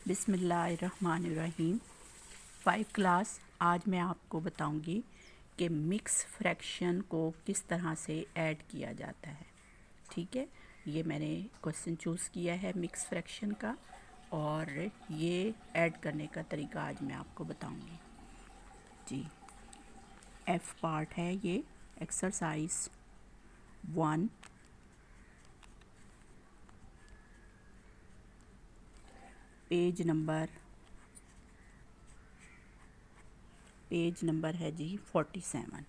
बिस्मिल्लाहिर्रहमानिर्रहीम। 5 क्लास। आज मैं आपको बताऊंगी कि मिक्स फ्रैक्शन को किस तरह से ऐड किया जाता है। ठीक है, ये मैंने क्वेश्चन चूज़ किया है मिक्स फ्रैक्शन का, और ये ऐड करने का तरीका आज मैं आपको बताऊंगी जी। एफ पार्ट है ये, एक्सरसाइज 1। पेज नंबर है जी 47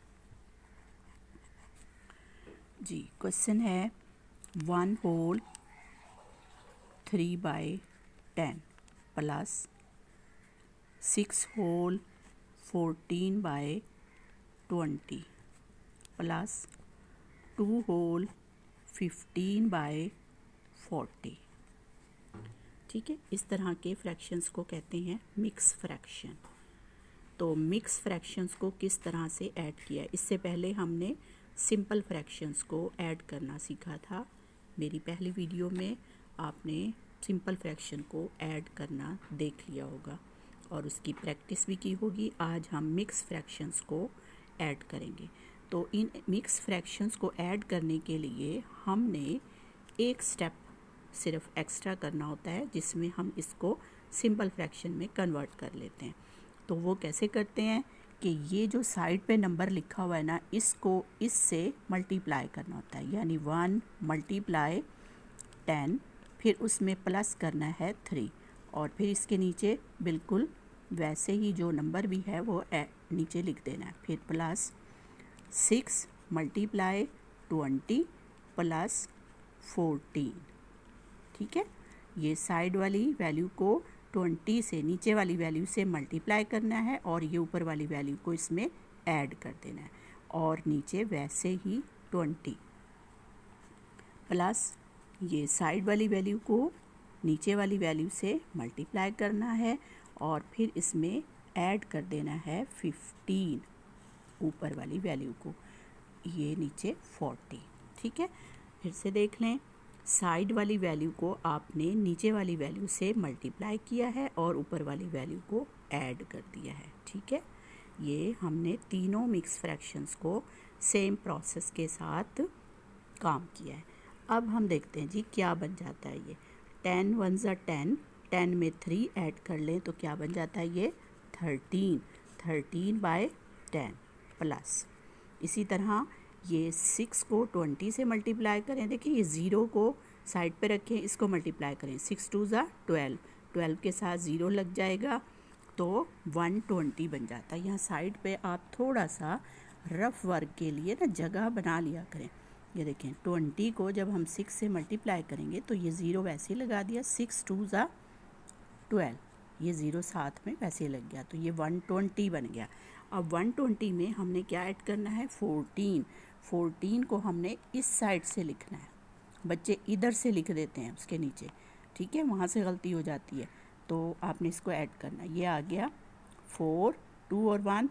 जी। क्वेश्चन है 1 whole 3/10 plus 6 whole 14/20 plus 2 whole 15/40। ठीक है, इस तरह के फ्रैक्शंस को कहते हैं मिक्स फ्रैक्शन। तो मिक्स फ्रैक्शंस को किस तरह से ऐड किया है, इससे पहले हमने सिंपल फ्रैक्शंस को ऐड करना सीखा था। मेरी पहली वीडियो में आपने सिंपल फ्रैक्शन को ऐड करना देख लिया होगा और उसकी प्रैक्टिस भी की होगी। आज हम मिक्स फ्रैक्शंस को ऐड करेंगे। तो इन मिक्स फ्रैक्शंस को ऐड करने के लिए हमने एक स्टेप सिर्फ एक्स्ट्रा करना होता है, जिसमें हम इसको सिंपल फ्रैक्शन में कन्वर्ट कर लेते हैं। तो वो कैसे करते हैं कि ये जो साइड पे नंबर लिखा हुआ है ना, इसको इससे मल्टीप्लाई करना होता है, यानी 1 × 10, फिर उसमें प्लस करना है 3, और फिर इसके नीचे बिल्कुल वैसे ही जो नंबर भी है वो नीचे लिख देना है। फिर प्लस 6 × 20 प्लस 14। ठीक है, ये साइड वाली वैल्यू को 20 से नीचे वाली वैल्यू से मल्टीप्लाई करना है और ये ऊपर वाली वैल्यू को इसमें ऐड कर देना है, और नीचे वैसे ही 20 प्लस ये साइड वाली वैल्यू को नीचे वाली वैल्यू से मल्टीप्लाई करना है और फिर इसमें ऐड कर देना है 15 ऊपर वाली वैल्यू को, ये नीचे 40। ठीक है, फिर से देख लें। साइड वाली वैल्यू को आपने नीचे वाली वैल्यू से मल्टीप्लाई किया है और ऊपर वाली वैल्यू को ऐड कर दिया है। ठीक है, ये हमने तीनों मिक्स फ्रैक्शंस को सेम प्रोसेस के साथ काम किया है। अब हम देखते हैं जी क्या बन जाता है ये। 10 × 1 = 10, 10 में 3 ऐड कर लें तो क्या बन जाता है ये 13/10 प्लस इसी तरह ये 6 को 20 से मल्टीप्लाई करें। देखिए ये 0 को साइड पे रखें, इसको मल्टीप्लाई करें। 6 × 2 = 12, 12 के साथ 0 लग जाएगा तो 120 बन जाता है। यहाँ साइड पे आप थोड़ा सा रफ वर्क के लिए ना जगह बना लिया करें। ये देखें 20 को जब हम 6 से मल्टीप्लाई करेंगे तो ये 0 वैसे ही लगा दिया। 6 × 2 = 12, ये 0 साथ में वैसे लग गया तो ये 120 बन गया। अब 120 में हमने क्या ऐड करना है 14 को हमने इस साइड से लिखना है। बच्चे इधर से लिख देते हैं उसके नीचे, ठीक है, वहाँ से गलती हो जाती है। तो आपने इसको ऐड करना है। ये आ गया 4, 2 और 1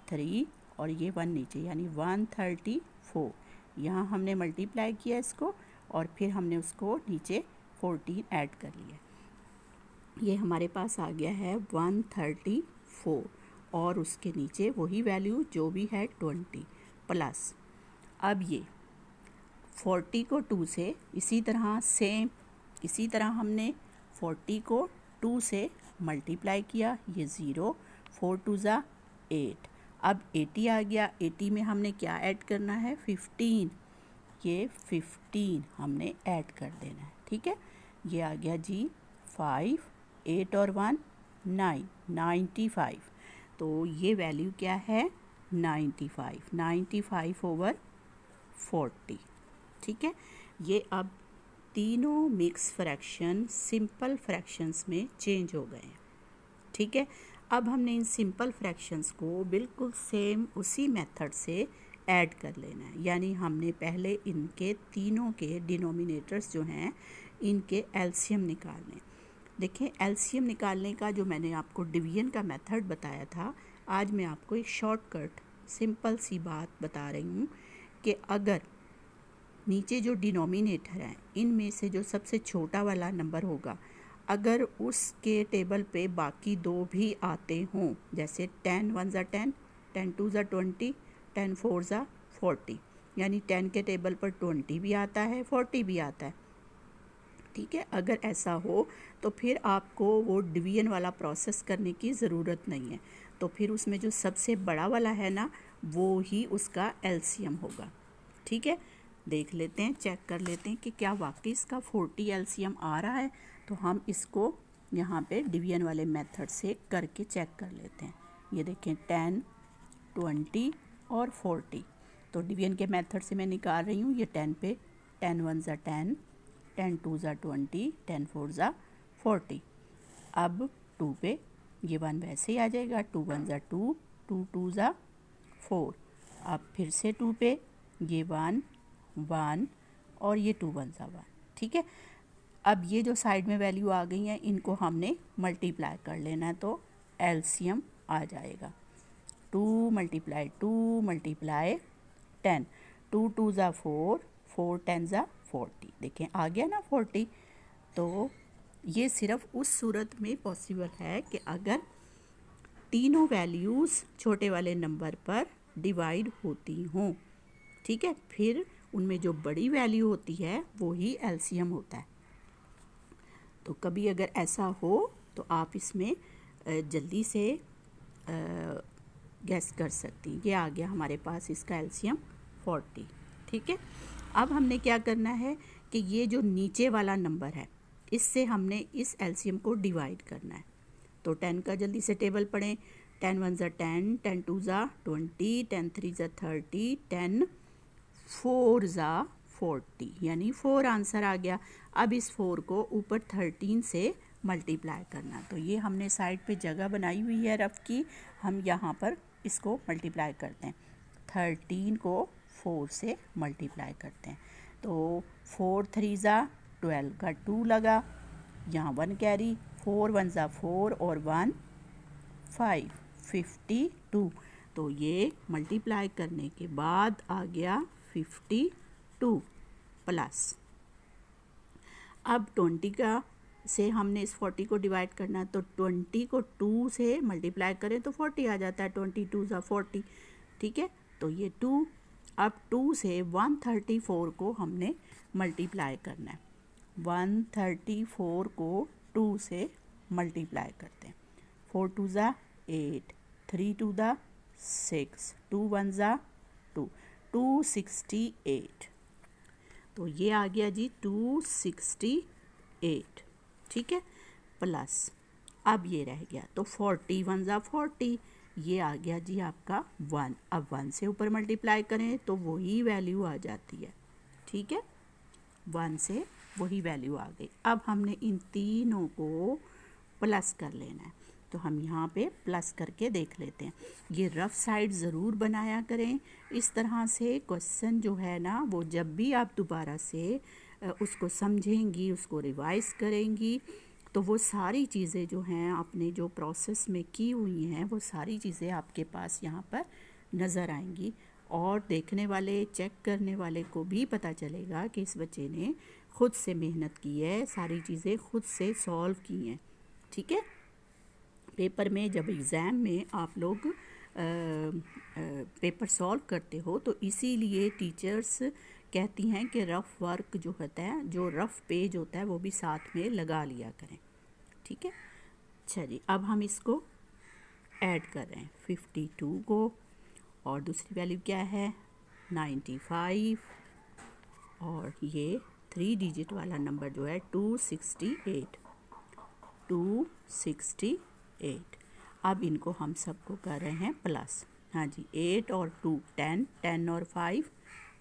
3 और ये 1 नीचे, यानी 134। यहाँ हमने मल्टीप्लाई किया इसको और फिर हमने उसको नीचे 14 ऐड कर लिया। ये हमारे पास आ गया है 134 और उसके नीचे वही वैल्यू जो भी है 20 प्लस। अब ये 40 को 2 से इसी तरह हमने 40 को 2 से मल्टीप्लाई किया, ये 0, 4 × 2 = 8। अब 80 आ गया। 80 में हमने क्या ऐड करना है 15, ये 15 हमने ऐड कर देना है। ठीक है, ये आ गया जी 5, 8 और 1 9, 95। तो ये वैल्यू क्या है 95/40। ठीक है, ये अब तीनों मिक्स फ्रैक्शन सिंपल फ्रैक्शंस में चेंज हो गए हैं। ठीक है, अब हमने इन सिंपल फ्रैक्शंस को बिल्कुल सेम उसी मेथड से ऐड कर लेना है, यानी हमने पहले इनके तीनों के डिनोमिनेटर्स जो हैं इनके एलसीएम निकालने। देखें, एलसीएम निकालने का जो मैंने आपको डिवीजन का मेथड बताया था, आज मैं आपको एक शॉर्टकट सिंपल सी बात बता रही हूँ कि अगर नीचे जो डिनोमिनेटर हैं इनमें से जो सबसे छोटा वाला नंबर होगा अगर उसके टेबल पे बाकी दो भी आते हों, जैसे 10 1 ज़ा 10, 10 2 ज़ा 20, 10 4 ज़ा 40, यानी 10 के टेबल पर 20 भी आता है 40 भी आता है, ठीक है। अगर ऐसा हो तो फिर आपको वो डिवीजन वाला प्रोसेस करने की ज़रूरत नहीं है, तो फिर उसमें जो सबसे बड़ा वाला है ना वो ही उसका एलसीएम होगा, ठीक है। देख लेते हैं, चेक कर लेते हैं कि क्या वाकई इसका 40 एलसीएम आ रहा है। तो हम इसको यहाँ पे डिवीजन वाले मेथड से करके चेक कर लेते हैं। ये देखें 10 20 और 40, तो डिवीजन के मेथड से मैं निकाल रही हूँ। ये 10 पे 10 1 ज़ा 10, 10 2 ज़ा 20, 10 4 ज़ा 40। अब 2 पे ये 1 वैसे ही आ जाएगा, 2 1 ज़ा 2, 2 2 ज़ा 4। अब फिर से 2 पे ये 1 1 और ये 2 1 ज़ा 1, ठीक है। अब ये जो साइड में वैल्यू आ गई हैं इनको हमने मल्टीप्लाई कर लेना है, तो एलसीएम आ जाएगा 2 × 2 × 10, 2 2 ज़ा 4, 4 10 ज़ा 40। देखें आ गया ना 40। तो ये सिर्फ उस सूरत में पॉसिबल है कि अगर तीनों वैल्यूज़ छोटे वाले नंबर पर डिवाइड होती हों, ठीक है। फिर उनमें जो बड़ी वैल्यू होती है वो ही एलसीएम होता है। तो कभी अगर ऐसा हो तो आप इसमें जल्दी से गैस कर सकती हैं। ये आ गया हमारे पास इसका एलसीएम 40, ठीक है। अब हमने क्या करना है कि ये जो नीचे वाला नंबर है इससे हमने इस एलसीएम को डिवाइड करना है। तो 10 का जल्दी से टेबल पढ़ें। 10 1 ज़ा 10, 10 2 ज़ा 20, 10 3 ज़ा 30, 10 4 ज़ा 40, यानी 4 आंसर आ गया। अब इस 4 को ऊपर 13 से मल्टीप्लाई करना। तो ये हमने साइड पे जगह बनाई हुई है रफ की, हम यहाँ पर इसको मल्टीप्लाई करते हैं। 13 को 4 से मल्टीप्लाई करते हैं, तो 4 3 ज़ा 12 का 2 लगा, यहाँ 1 कैरी, 4 1 ज़ा 4 और 1 5, 52। तो ये मल्टीप्लाई करने के बाद आ गया 52 प्लस। अब 20 का से हमने इस 40 को डिवाइड करना है, तो 20 को 2 से मल्टीप्लाई करें तो 40 आ जाता है, 22 ज़ा 40, ठीक है। तो ये 2, अब 2 से 134 को हमने मल्टीप्लाई करना है। 134 को 2 से मल्टीप्लाई करते हैं। 4 2 ज़ा 8, 3 2 ज़ा 6, 2 1 ज़ा 2, 268। तो ये आ गया जी 268, ठीक है, प्लस अब ये रह गया, तो 40 1 ज़ा 40, ये आ गया जी आपका 1। अब 1 से ऊपर मल्टीप्लाई करें तो वही वैल्यू आ जाती है, ठीक है, 1 से वही वैल्यू आ गई। अब हमने इन तीनों को प्लस कर लेना है, तो हम यहाँ पे प्लस करके देख लेते हैं। ये रफ साइड ज़रूर बनाया करें, इस तरह से क्वेश्चन जो है ना वो जब भी आप दोबारा से उसको समझेंगी, उसको रिवाइज़ करेंगी, तो वो सारी चीज़ें जो हैं आपने जो प्रोसेस में की हुई हैं वो सारी चीज़ें आपके पास यहाँ पर नज़र आएंगी, और देखने वाले चेक करने वाले को भी पता चलेगा कि इस बच्चे ने खुद से मेहनत की है, सारी चीज़ें खुद से सॉल्व की हैं, ठीक है। पेपर में जब एग्ज़ाम में आप लोग पेपर सॉल्व करते हो तो इसीलिए टीचर्स कहती हैं कि रफ़ वर्क जो होता है, जो रफ़ पेज होता है वो भी साथ में लगा लिया करें, ठीक है। अच्छा जी, अब हम इसको ऐड कर रहे हैं 52 को, और दूसरी वैल्यू क्या है 95, और ये 3 डिजिट वाला नंबर जो है 268। अब इनको हम सबको कर रहे हैं प्लस। हाँ जी, 8 और 2 10, 10 और 5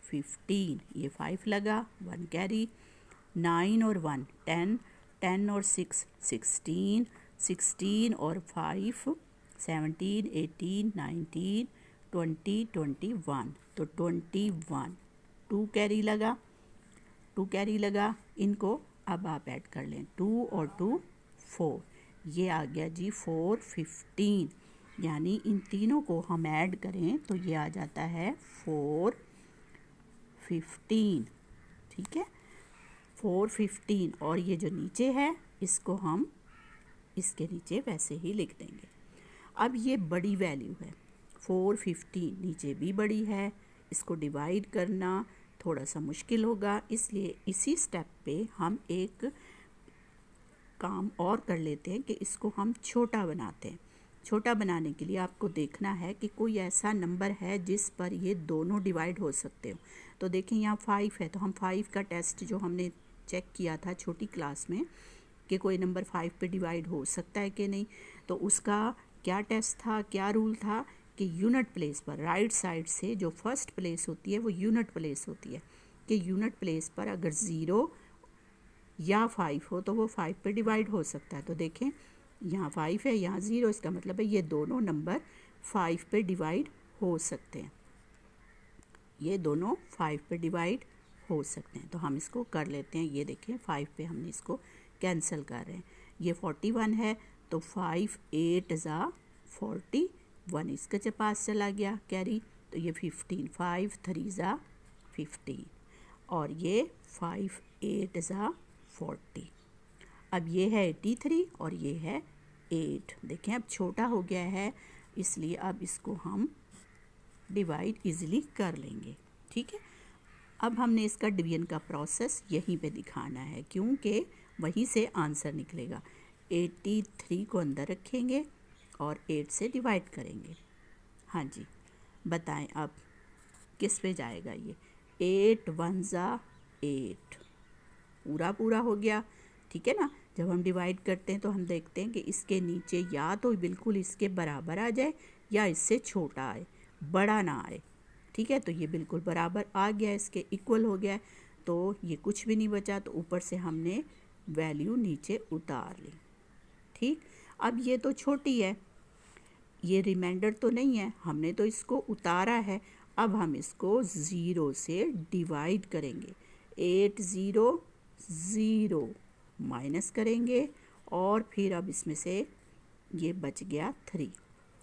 15, ये 5 लगा, 1 कैरी, 9 और 1 10, 10 और 6 16, 16 और 5 17, 18 19 20 21, तो 21, 2 कैरी लगा, इनको अब आप ऐड कर लें, 2 और 2 4, ये आ गया जी 415, यानी इन तीनों को हम ऐड करें तो ये आ जाता है 415, ठीक है, 415 और ये जो नीचे है इसको हम इसके नीचे वैसे ही लिख देंगे। अब ये बड़ी वैल्यू है 415, नीचे भी बड़ी है, इसको डिवाइड करना थोड़ा सा मुश्किल होगा, इसलिए इसी स्टेप पे हम एक काम और कर लेते हैं कि इसको हम छोटा बनाते हैं। छोटा बनाने के लिए आपको देखना है कि कोई ऐसा नंबर है जिस पर ये दोनों डिवाइड हो सकते हो। तो देखें यहाँ 5 है, तो हम 5 का टेस्ट जो हमने चेक किया था छोटी क्लास में कि कोई नंबर 5 पे डिवाइड हो सकता है कि नहीं, तो उसका क्या टेस्ट था, क्या रूल था कि यूनिट प्लेस पर राइट साइड से जो फर्स्ट प्लेस होती है वो यूनिट प्लेस होती है, कि यूनिट प्लेस पर अगर 0 या 5 हो तो वो 5 पे डिवाइड हो सकता है। तो देखें यहाँ 5 है, यहाँ 0, इसका मतलब है ये दोनों नंबर 5 पे डिवाइड हो सकते हैं, ये दोनों 5 पे डिवाइड हो सकते हैं। तो हम इसको कर लेते हैं, ये देखें 5 पे हमने इसको कैंसिल कर रहे हैं। ये 41 है तो 5 8 ज़ा 41, इसके पास चला गया कैरी, तो ये 15, 5 3 ज़ा 15 और ये 5 8 ज़ा 40। अब ये है 83 और ये है 8। देखें अब छोटा हो गया है, इसलिए अब इसको हम डिवाइड इजीली कर लेंगे। ठीक है, अब हमने इसका डिवीजन का प्रोसेस यहीं पे दिखाना है क्योंकि वहीं से आंसर निकलेगा। 83 को अंदर रखेंगे और 8 से डिवाइड करेंगे। हाँ जी, बताएं अब किस पे जाएगा ये। 8 1 ज़ा 8, पूरा हो गया। ठीक है ना, जब हम डिवाइड करते हैं तो हम देखते हैं कि इसके नीचे या तो बिल्कुल इसके बराबर आ जाए या इससे छोटा आए, बड़ा ना आए। ठीक है, तो ये बिल्कुल बराबर आ गया, इसके इक्वल हो गया, तो ये कुछ भी नहीं बचा, तो ऊपर से हमने वैल्यू नीचे उतार ली। ठीक, अब ये तो छोटी है, ये रिमाइंडर तो नहीं है, हमने तो इसको उतारा है। अब हम इसको 0 से डिवाइड करेंगे। 8 0 0 माइनस करेंगे और फिर अब इसमें से ये बच गया 3।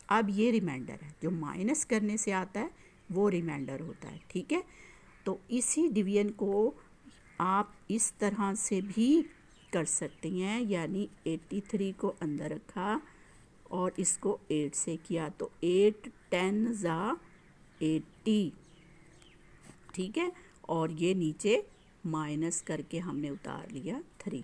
अब ये रिमाइंडर है, जो माइनस करने से आता है वो रिमाइंडर होता है। ठीक है, तो इसी डिवीजन को आप इस तरह से भी कर सकते हैं, यानी 83 को अंदर रखा और इसको 8 से किया, तो 8 10 ज़ा 80। ठीक है, और ये नीचे माइनस करके हमने उतार लिया 3।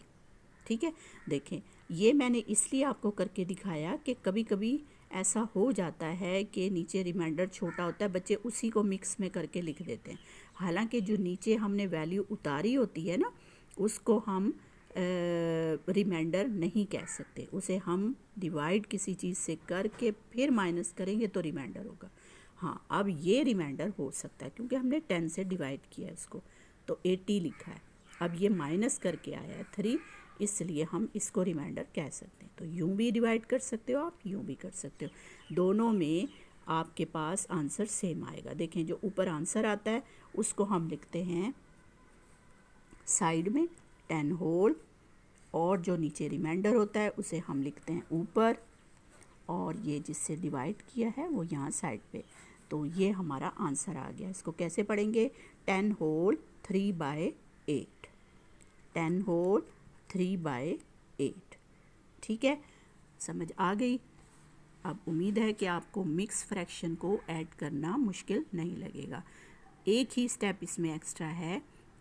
ठीक है, देखें ये मैंने इसलिए आपको करके दिखाया कि कभी कभी ऐसा हो जाता है कि नीचे रिमाइंडर छोटा होता है, बच्चे उसी को मिक्स में करके लिख देते हैं। हालांकि जो नीचे हमने वैल्यू उतारी होती है ना, उसको हम रिमाइंडर नहीं कह सकते, उसे हम डिवाइड किसी चीज़ से करके फिर माइनस करेंगे तो रिमाइंडर होगा। हाँ, अब ये रिमाइंडर हो सकता है क्योंकि हमने 10 से डिवाइड किया है इसको, तो 80 लिखा है। अब ये माइनस करके आया है 3, इसलिए हम इसको रिमाइंडर कह सकते हैं। तो यूँ भी डिवाइड कर सकते हो आप, यूँ भी कर सकते हो, दोनों में आपके पास आंसर सेम आएगा। देखें जो ऊपर आंसर आता है उसको हम लिखते हैं साइड में 10 होल, और जो नीचे रिमाइंडर होता है उसे हम लिखते हैं ऊपर, और ये जिससे डिवाइड किया है वो यहाँ साइड पे। तो ये हमारा आंसर आ गया। इसको कैसे पढ़ेंगे, 10 होल 3/8, 10 होल 3/8। ठीक है, समझ आ गई। अब उम्मीद है कि आपको मिक्स फ्रैक्शन को ऐड करना मुश्किल नहीं लगेगा। एक ही स्टेप इसमें एक्स्ट्रा है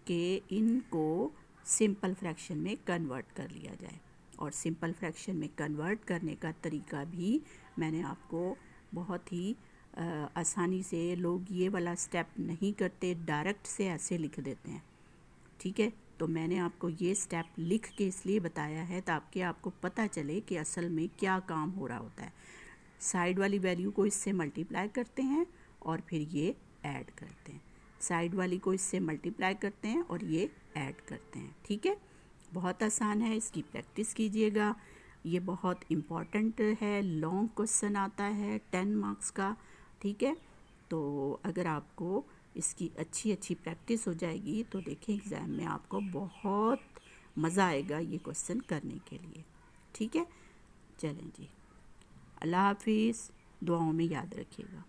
कि इनको सिंपल फ्रैक्शन में कन्वर्ट कर लिया जाए, और सिंपल फ्रैक्शन में कन्वर्ट करने का तरीका भी मैंने आपको बहुत ही आसानी से, लोग ये वाला स्टेप नहीं करते, डायरेक्ट से ऐसे लिख देते हैं। ठीक है, तो मैंने आपको ये स्टेप लिख के इसलिए बताया है ताकि आपको पता चले कि असल में क्या काम हो रहा होता है। साइड वाली वैल्यू को इससे मल्टीप्लाई करते हैं और फिर ये ऐड करते हैं, साइड वाली को इससे मल्टीप्लाई करते हैं और ये ऐड करते हैं। ठीक है, बहुत आसान है, इसकी प्रैक्टिस कीजिएगा। ये बहुत इम्पॉर्टेंट है, लॉन्ग क्वेश्चन आता है 10 मार्क्स का। ठीक है, तो अगर आपको इसकी अच्छी प्रैक्टिस हो जाएगी तो देखें एग्ज़ाम में आपको बहुत मज़ा आएगा ये क्वेश्चन करने के लिए। ठीक है, चलें जी, अल्लाह हाफिज़, दुआओं में याद रखिएगा।